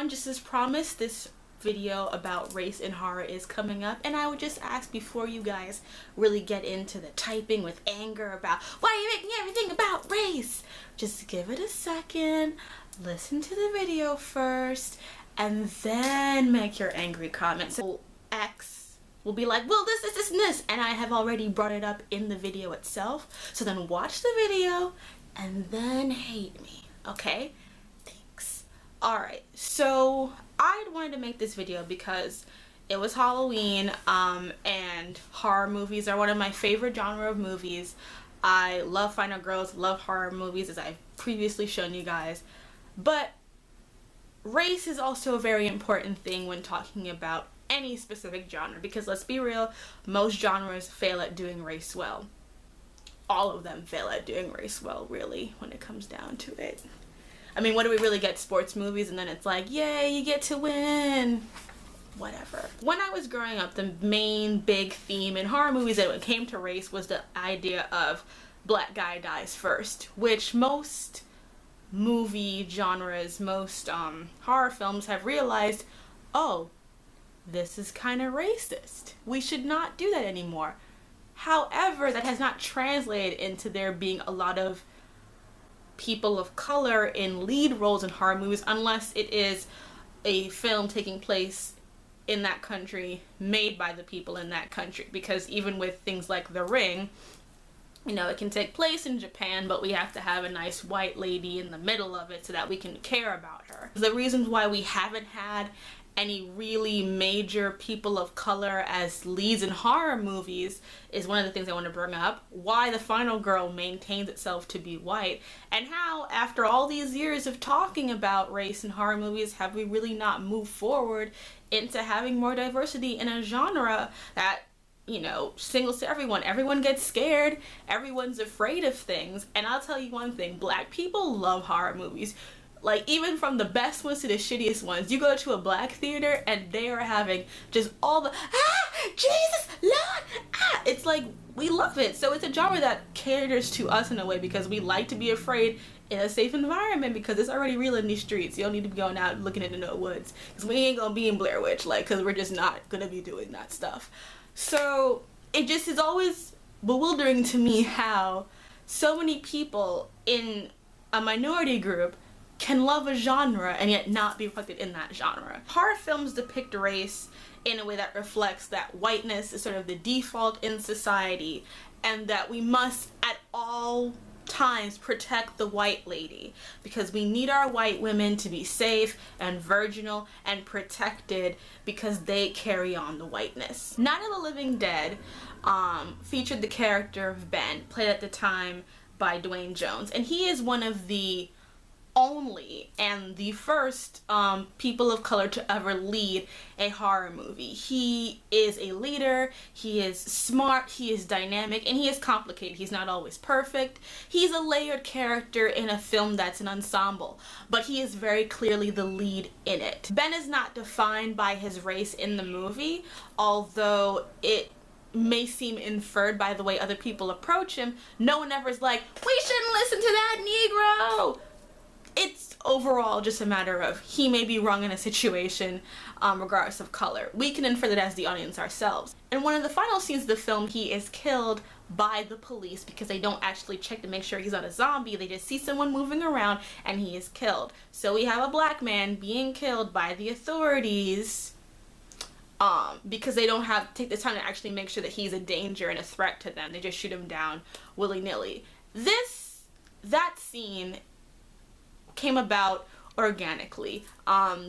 everyone, just as promised, this video about race in horror is coming up, and I would just ask, before you guys really get into the typing with anger about why are you making everything about race, just give it a second, listen to the video first, and then make your angry comments. So X will be like, well, this and this, and I have already brought it up in the video itself, so then watch the video and then hate me, okay? Alright, so I wanted to make this video because it was Halloween, and horror movies are one of my favorite genre of movies. I love Final Girls, love horror movies, as I've previously shown you guys. But race is also a very important thing when talking about any specific genre, because let's be real, most genres fail at doing race well. All of them fail at doing race well, really, when it comes down to it. I mean, what do we really get? Sports movies, and then it's like, yay, you get to win. Whatever. When I was growing up, the main big theme in horror movies that when it came to race was the idea of black guy dies first, which most movie genres, most horror films have realized, oh, this is kind of racist. We should not do that anymore. However, that has not translated into there being a lot of people of color in lead roles in horror movies, unless it is a film taking place in that country, made by the people in that country. Because even with things like The Ring, you know, it can take place in Japan, but we have to have a nice white lady in the middle of it so that we can care about her. The reasons why we haven't had any really major people of color as leads in horror movies is one of the things I want to bring up. Why the final girl maintains itself to be white, and how after all these years of talking about race in horror movies, have we really not moved forward into having more diversity in a genre that, you know, singles to everyone. Everyone gets scared, everyone's afraid of things. And I'll tell you one thing, black people love horror movies. Like, even from the best ones to the shittiest ones, you go to a black theater and they are having just all the, Jesus, Lord, It's like, we love it. So it's a genre that caters to us in a way, because we like to be afraid in a safe environment, because it's already real in these streets. You don't need to be going out looking into no woods, because we ain't gonna be in Blair Witch, like, because we're just not gonna be doing that stuff. So it just is always bewildering to me how so many people in a minority group can love a genre and yet not be reflected in that genre. Horror films depict race in a way that reflects that whiteness is sort of the default in society, and that we must at all times protect the white lady, because we need our white women to be safe and virginal and protected, because they carry on the whiteness. Night of the Living Dead featured the character of Ben, played at the time by Dwayne Jones, and he is one of the only and the first people of color to ever lead a horror movie. He is a leader, he is smart, he is dynamic, and he is complicated. He's not always perfect. He's a layered character in a film that's an ensemble, but he is very clearly the lead in it. Ben is not defined by his race in the movie, although it may seem inferred by the way other people approach him. No one ever is like, we shouldn't listen to that Negro. It's overall just a matter of he may be wrong in a situation, regardless of color. We can infer that as the audience ourselves. In one of the final scenes of the film, he is killed by the police because they don't actually check to make sure he's not a zombie. They just see someone moving around and he is killed. So we have a black man being killed by the authorities because they don't take the time to actually make sure that he's a danger and a threat to them. They just shoot him down willy-nilly. That scene came about organically.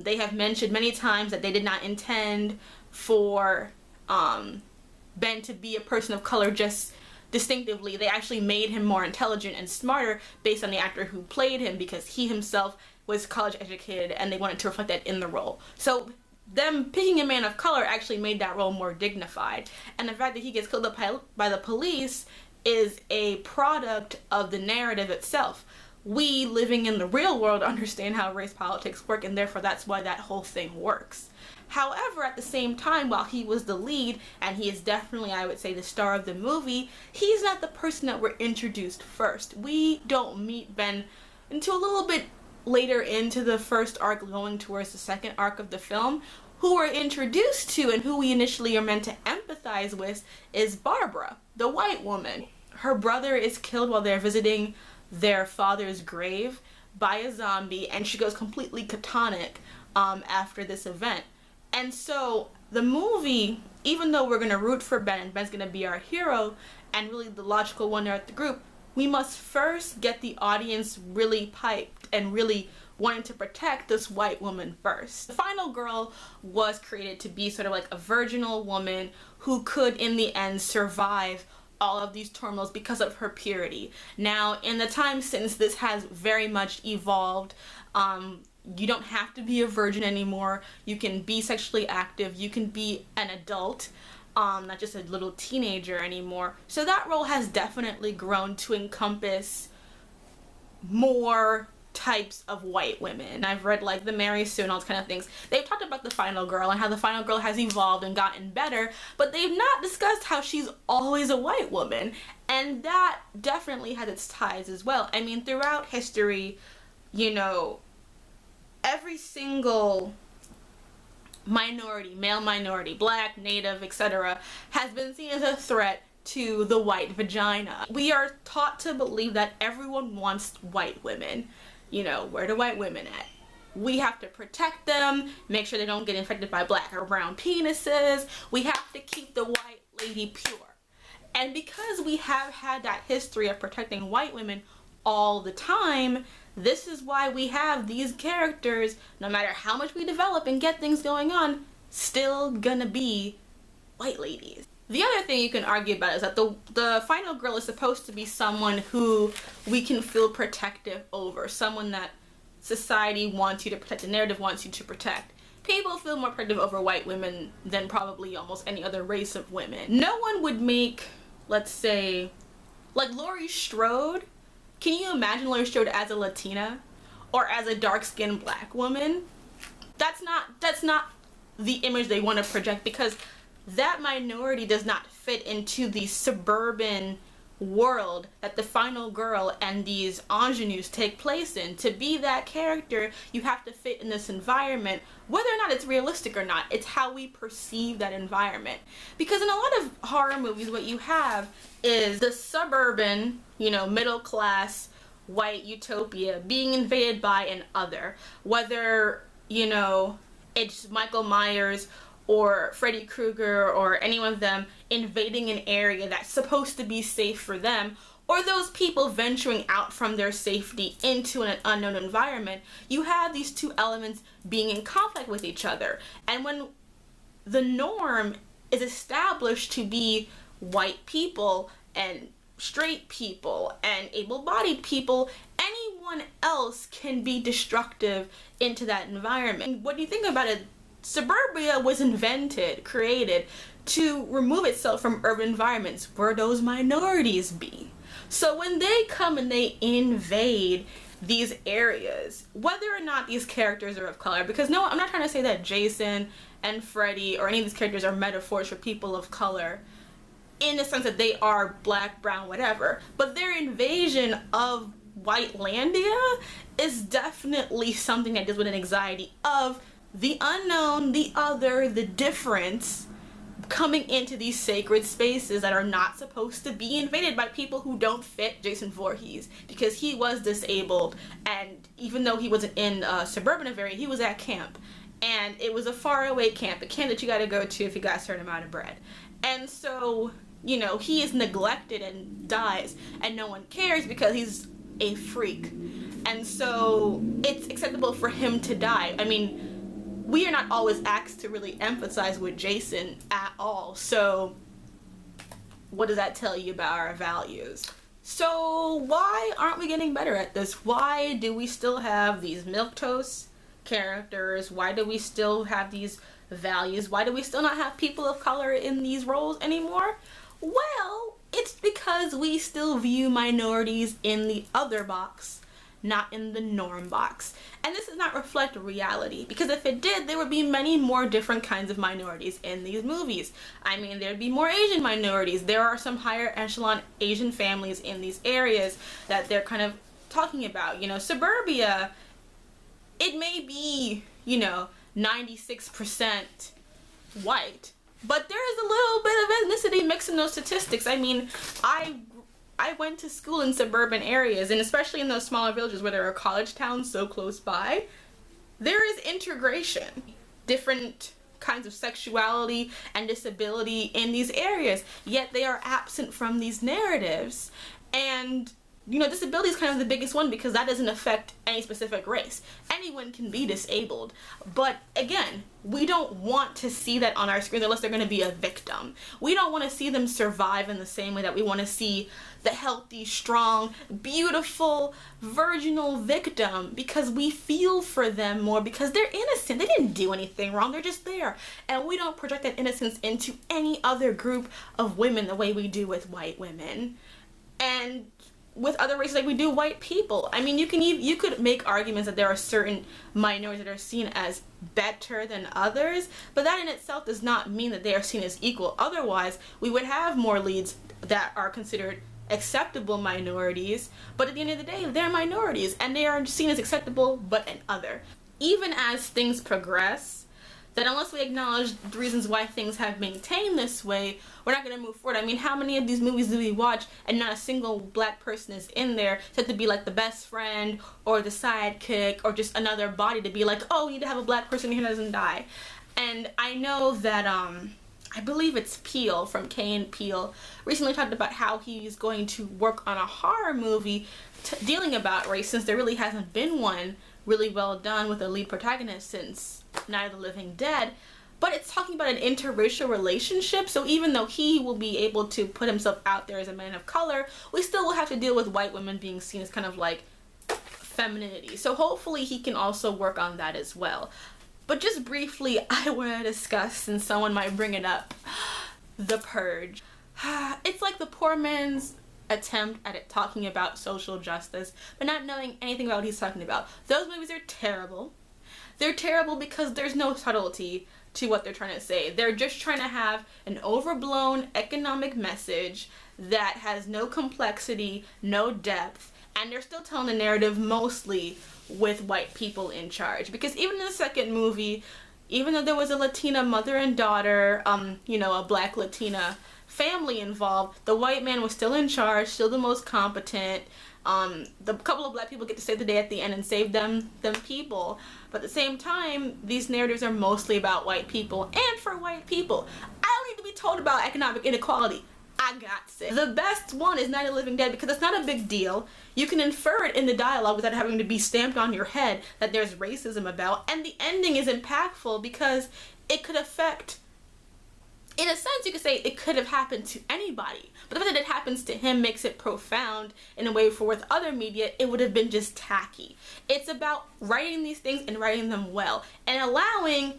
They have mentioned many times that they did not intend for Ben to be a person of color just distinctively. They actually made him more intelligent and smarter based on the actor who played him, because he himself was college educated and they wanted to reflect that in the role. So them picking a man of color actually made that role more dignified. And the fact that he gets killed by the police is a product of the narrative itself. We, living in the real world, understand how race politics work, and therefore that's why that whole thing works. However, at the same time, while he was the lead, and he is definitely, I would say, the star of the movie, he's not the person that we're introduced first. We don't meet Ben until a little bit later into the first arc going towards the second arc of the film, who we're introduced to and who we initially are meant to empathize with is Barbara, the white woman. Her brother is killed while they're visiting their father's grave by a zombie, and she goes completely catatonic after this event. And so the movie, even though we're going to root for Ben and Ben's going to be our hero and really the logical one there at the group, we must first get the audience really piped and really wanting to protect this white woman first. The final girl was created to be sort of like a virginal woman who could in the end survive all of these turmoils because of her purity. Now, in the time since, this has very much evolved. You don't have to be a virgin anymore. You can be sexually active. You can be an adult, not just a little teenager anymore. So that role has definitely grown to encompass more types of white women. I've read like the Mary Sue and all those kind of things. They've talked about the final girl and how the final girl has evolved and gotten better, but they've not discussed how she's always a white woman, and that definitely has its ties as well. I mean, throughout history, you know, every single minority, male minority, black, native, etc., has been seen as a threat to the white vagina. We are taught to believe that everyone wants white women. You know, where the white women at? We have to protect them, make sure they don't get infected by black or brown penises. We have to keep the white lady pure. And because we have had that history of protecting white women all the time, this is why we have these characters, no matter how much we develop and get things going on, still gonna be white ladies. The other thing you can argue about is that the final girl is supposed to be someone who we can feel protective over, someone that society wants you to protect, the narrative wants you to protect. People feel more protective over white women than probably almost any other race of women. No one would make, let's say, like Laurie Strode. Can you imagine Laurie Strode as a Latina or as a dark-skinned black woman? That's not the image they want to project, because that minority does not fit into the suburban world that the final girl and these ingenues take place in. To be that character, you have to fit in this environment, whether or not it's realistic or not. It's how we perceive that environment. Because in a lot of horror movies, what you have is the suburban, you know, middle class white utopia being invaded by an other. Whether, you know, it's Michael Myers or Freddy Krueger or any one of them invading an area that's supposed to be safe for them, or those people venturing out from their safety into an unknown environment. You have these two elements being in conflict with each other. And when the norm is established to be white people and straight people and able-bodied people, anyone else can be destructive into that environment. When you think about it, suburbia was invented, created to remove itself from urban environments where those minorities be. So when they come and they invade these areas, whether or not these characters are of color, because no, I'm not trying to say that Jason and Freddy or any of these characters are metaphors for people of color in the sense that they are black, brown, whatever, but their invasion of Whitelandia is definitely something that deals with an anxiety of the unknown, the other, the difference coming into these sacred spaces that are not supposed to be invaded by people who don't fit Jason Voorhees, because he was disabled, and even though he wasn't in a suburban area, he was at camp, and it was a faraway camp, a camp that you got to go to if you got a certain amount of bread. And so, you know, he is neglected and dies, and no one cares because he's a freak. And so it's acceptable for him to die. I mean, we are not always asked to really empathize with Jason at all. So what does that tell you about our values? So why aren't we getting better at this? Why do we still have these milquetoast characters? Why do we still have these values? Why do we still not have people of color in these roles anymore? Well, it's because we still view minorities in the other box, not in the norm box. And this does not reflect reality, because if it did, there would be many more different kinds of minorities in these movies. I mean, there'd be more Asian minorities. There are some higher echelon Asian families in these areas that they're kind of talking about. You know, suburbia it may be, you know, 96% white, but there is a little bit of ethnicity mixed in those statistics. I mean, I went to school in suburban areas, and especially in those smaller villages where there are college towns so close by, there is integration, different kinds of sexuality and disability in these areas, yet they are absent from these narratives. And you know, disability is kind of the biggest one because that doesn't affect any specific race. Anyone can be disabled. But again, we don't want to see that on our screen unless they're going to be a victim. We don't want to see them survive in the same way that we want to see the healthy, strong, beautiful, virginal victim, because we feel for them more because they're innocent. They didn't do anything wrong. They're just there. And we don't project that innocence into any other group of women the way we do with white women. And with other races like we do white people. I mean, you could make arguments that there are certain minorities that are seen as better than others, but that in itself does not mean that they are seen as equal. Otherwise, we would have more leads that are considered acceptable minorities, but at the end of the day, they're minorities and they are seen as acceptable but an other. Even as things progress, that unless we acknowledge the reasons why things have maintained this way, we're not going to move forward. I mean, how many of these movies do we watch and not a single black person is in there said to be like the best friend or the sidekick or just another body to be like, oh, we need to have a black person here that doesn't die. And I know that, I believe it's Peele from Key and Peele recently talked about how he's going to work on a horror movie dealing about race, since there really hasn't been one really well done with a lead protagonist since Night of the Living Dead. But it's talking about an interracial relationship, so even though he will be able to put himself out there as a man of color, we still will have to deal with white women being seen as kind of like femininity. So hopefully he can also work on that as well. But just briefly, I want to discuss, since someone might bring it up, The Purge. It's like the poor man's attempt at it, talking about social justice, but not knowing anything about what he's talking about. Those movies are terrible. They're terrible because there's no subtlety to what they're trying to say. They're just trying to have an overblown economic message that has no complexity, no depth, and they're still telling the narrative mostly with white people in charge. Because even in the second movie, even though there was a Latina mother and daughter, you know, a black Latina family involved, the white man was still in charge, still the most competent. The couple of black people get to save the day at the end and save them people. But at the same time, these narratives are mostly about white people and for white people. I don't need to be told about economic inequality. I got it. The best one is Night of the Living Dead because it's not a big deal. You can infer it in the dialogue without having to be stamped on your head that there's racism about. And the ending is impactful because it could affect, in a sense, you could say it could have happened to anybody. But the fact that it happens to him makes it profound in a way for with other media, it would have been just tacky. It's about writing these things and writing them well and allowing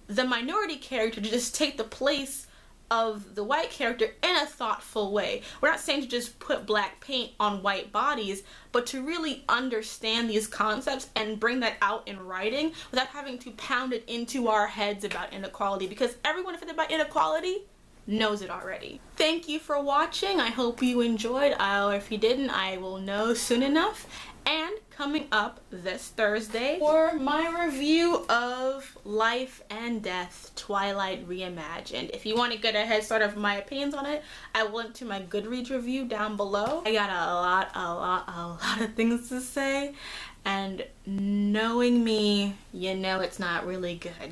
the minority character to just take the place of the white character in a thoughtful way. We're not saying to just put black paint on white bodies, but to really understand these concepts and bring that out in writing without having to pound it into our heads about inequality, because everyone affected by inequality knows it already. Thank you for watching. I hope you enjoyed. Or if you didn't, I will know soon enough. And coming up this Thursday for my review of Life and Death, Twilight Reimagined. If you want to get a head start of my opinions on it, I will link to my Goodreads review down below. I got a lot of things to say, and knowing me, you know it's not really good.